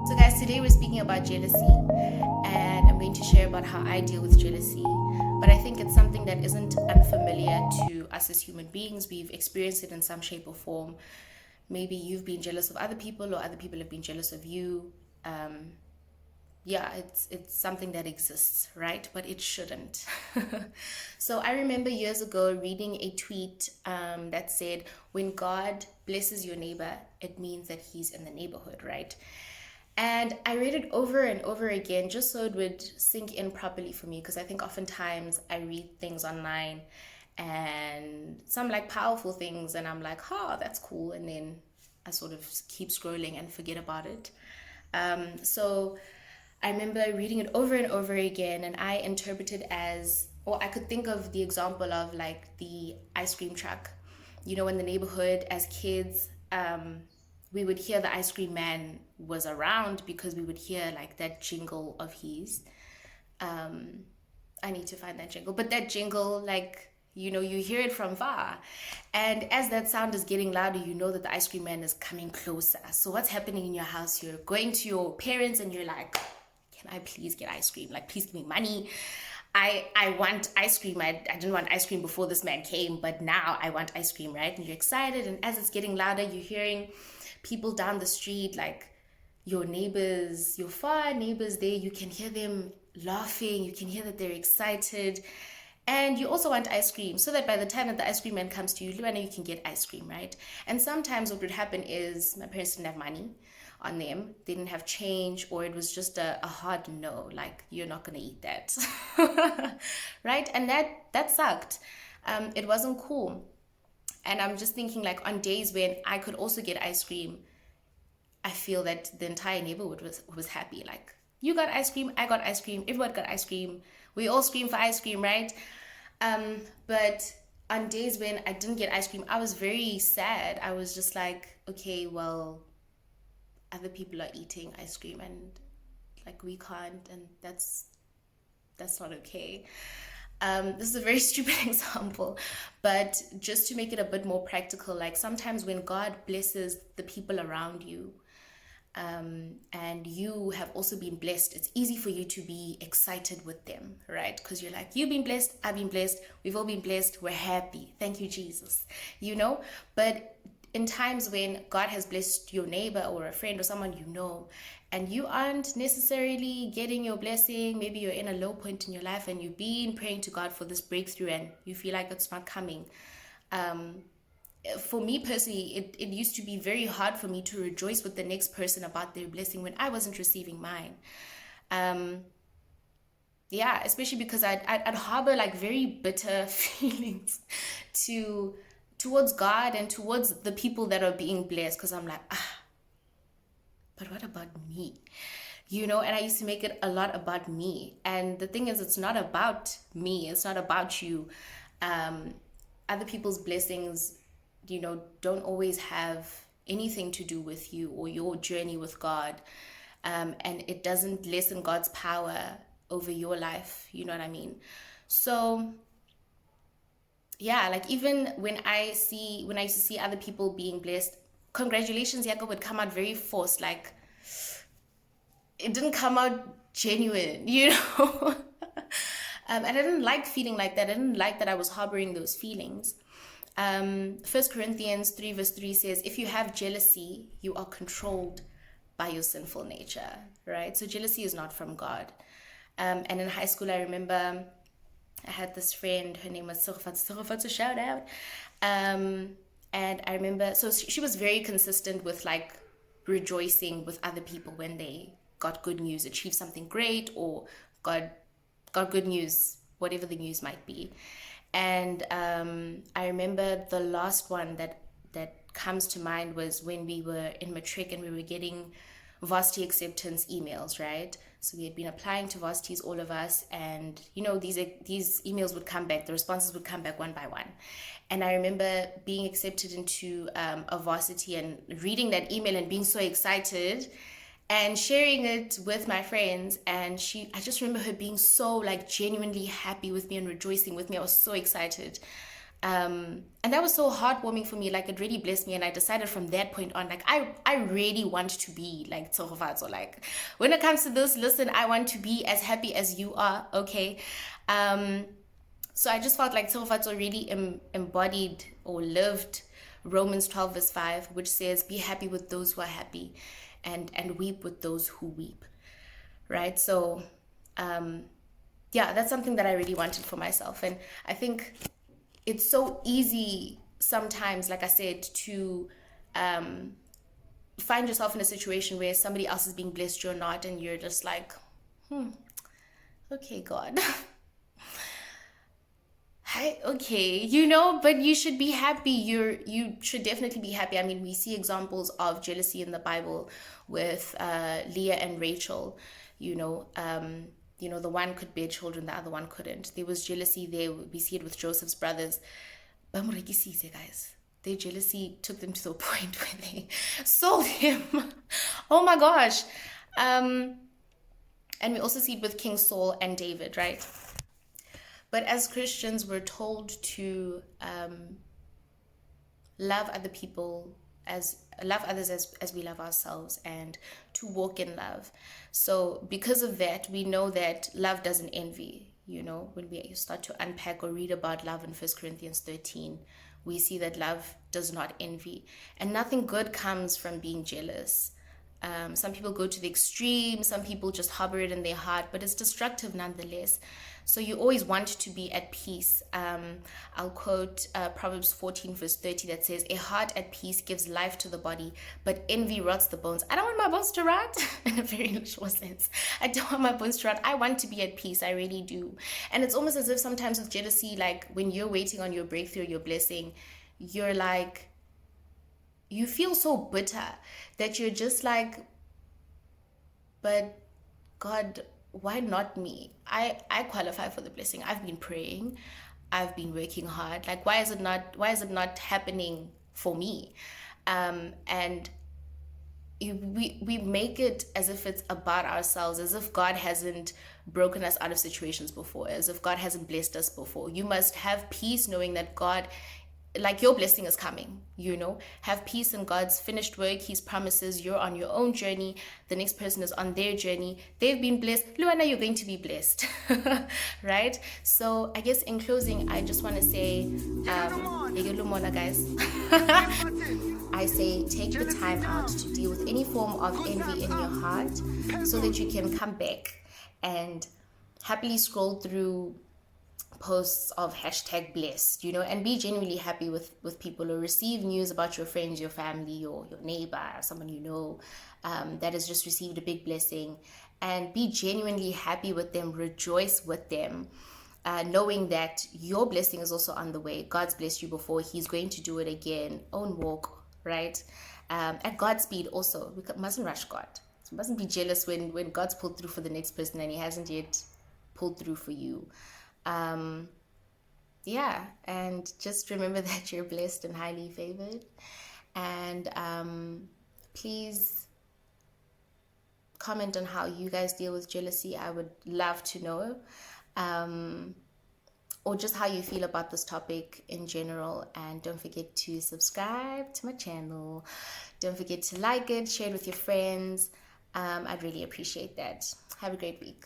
So, guys, today we're speaking about jealousy, and I'm going to share about how I deal with jealousy. But I think it's something that isn't unfamiliar to us as human beings. We've experienced it in some shape or form. Maybe you've been jealous of other people, or other people have been jealous of you. Um, yeah, it's something that exists, right? But it shouldn't. So I remember years ago reading a tweet that said, "When God blesses your neighbor, it means that He's in the neighborhood," right? And I read it over and over again just so it would sink in properly for me, because I think oftentimes I read things online and some like powerful things and I'm like, oh, that's cool. And then I sort of keep scrolling and forget about it. So I remember reading it over and over again, and I interpreted as, or I could think of the example of like the ice cream truck. You know, in the neighborhood as kids, we would hear the ice cream man was around because we would hear like that jingle of his. I need to find that jingle, but that jingle, like, you know, you hear it from far. And as that sound is getting louder, you know that the ice cream man is coming closer. So, what's happening in your house? You're going to your parents and you're like, can I please get ice cream? Like, please give me money. I want ice cream. I didn't want ice cream before this man came, but now I want ice cream, right? And you're excited. And as it's getting louder, you're hearing people down the street, like your neighbors, your far neighbors there, you can hear them laughing, you can hear that they're excited. And you also want ice cream, so that by the time that the ice cream man comes to you, Luana, you can get ice cream, right? And sometimes what would happen is my parents didn't have money on them, they didn't have change, or it was just a hard no, like, you're not gonna eat that. Right? And that sucked. It wasn't cool. And I'm just thinking, like, on days when I could also get ice cream, I feel that the entire neighborhood was happy. Like, you got ice cream, I got ice cream, everyone got ice cream. We all scream for ice cream, right? But on days when I didn't get ice cream, I was very sad. I was just like, okay, well, other people are eating ice cream and like we can't, and that's not okay. This is a very stupid example, but just to make it a bit more practical, like sometimes when God blesses the people around you, and you have also been blessed, it's easy for you to be excited with them, right? Because you're like, you've been blessed, I've been blessed, we've all been blessed, we're happy. Thank you, Jesus. You know? But in times when God has blessed your neighbor or a friend or someone you know, and you aren't necessarily getting your blessing, maybe you're in a low point in your life and you've been praying to God for this breakthrough and you feel like it's not coming. For me personally, it used to be very hard for me to rejoice with the next person about their blessing when I wasn't receiving mine. Yeah, especially because I'd harbor like very bitter feelings to towards God and towards the people that are being blessed, because I'm like, but what about me? You know, and I used to make it a lot about me. And the thing is, it's not about me, it's not about you. Other people's blessings, you know, don't always have anything to do with you or your journey with God. And it doesn't lessen God's power over your life. You know what I mean? So yeah, like even when I used to see other people being blessed, congratulations, Jacob would come out very forced, like it didn't come out genuine, you know. And I didn't like feeling like that. I didn't like that I was harboring those feelings. 1 Corinthians 3 verse 3 says, if you have jealousy, you are controlled by your sinful nature, right? So jealousy is not from God. And in high school, I remember I had this friend, her name was Surfat, a shout out. And I remember, so she was very consistent with like rejoicing with other people when they got good news, achieved something great, or got good news, whatever the news might be. And I remember the last one that comes to mind was when we were in matric and we were getting varsity acceptance emails, right? So we had been applying to varsities, all of us, and you know, these emails would come back, the responses would come back one by one. And I remember being accepted into a varsity and reading that email and being so excited and sharing it with my friends. And I just remember her being so like genuinely happy with me and rejoicing with me. I was so excited. And that was so heartwarming for me. Like, it really blessed me, and I decided from that point on, like, I really want to be like Tsogofatso. Like, when it comes to this, listen, I want to be as happy as you are, okay? So I just felt like Tsogofatso really embodied or lived Romans 12 verse 5, which says, be happy with those who are happy, and weep with those who weep, right? So yeah, that's something that I really wanted for myself. And I think it's so easy sometimes, like I said, to find yourself in a situation where somebody else is being blessed, you're not, and you're just like, okay, God. Hi, okay, but you should be happy. You should definitely be happy. I mean, we see examples of jealousy in the Bible with Leah and Rachel. The one could bear children, the other one couldn't. There was jealousy there. We see it with Joseph's brothers. Guys, their jealousy took them to the point where they sold him. Oh my gosh. And we also see it with King Saul and David, right? But as Christians, we're told to love other people, love others as we love ourselves, and to walk in love. So because of that, we know that love doesn't envy. When we start to unpack or read about love in 1 Corinthians 13, we see that love does not envy, and nothing good comes from being jealous. Some people go to the extreme, some people just harbor it in their heart, but it's destructive nonetheless. So you always want to be at peace. I'll quote Proverbs 14 verse 30 that says, a heart at peace gives life to the body, but envy rots the bones. I don't want my bones to rot in a very literal sense. I don't want my bones to rot. I want to be at peace. I really do. And it's almost as if sometimes with jealousy, like when you're waiting on your breakthrough, your blessing, you're like, you feel so bitter that you're just like, but God, why not me? I qualify for the blessing. I've been praying. I've been working hard. Like, why is it not happening for me? And we make it as if it's about ourselves, as if God hasn't broken us out of situations before, as if God hasn't blessed us before. You must have peace knowing that God, like, your blessing is coming. Have peace in God's finished work, his promises. You're on your own journey, the next person is on their journey, they've been blessed, Luana, you're going to be blessed. Right? So I guess in closing, I just want to say, guys. I say, take the time out to deal with any form of envy in your heart, so that you can come back and happily scroll through posts of #blessed, and be genuinely happy with people, or receive news about your friends, your family, or your neighbor, someone that has just received a big blessing, and be genuinely happy with them, rejoice with them, knowing that your blessing is also on the way. God's blessed you before, he's going to do it again. Own walk, right? At God's speed also. We mustn't rush God. So we mustn't be jealous when God's pulled through for the next person and he hasn't yet pulled through for you. Yeah, and just remember that you're blessed and highly favored. And please comment on how you guys deal with jealousy. I would love to know. Or just how you feel about this topic in general. And don't forget to subscribe to my channel. Don't forget to like it, share it with your friends. I'd really appreciate that. Have a great week.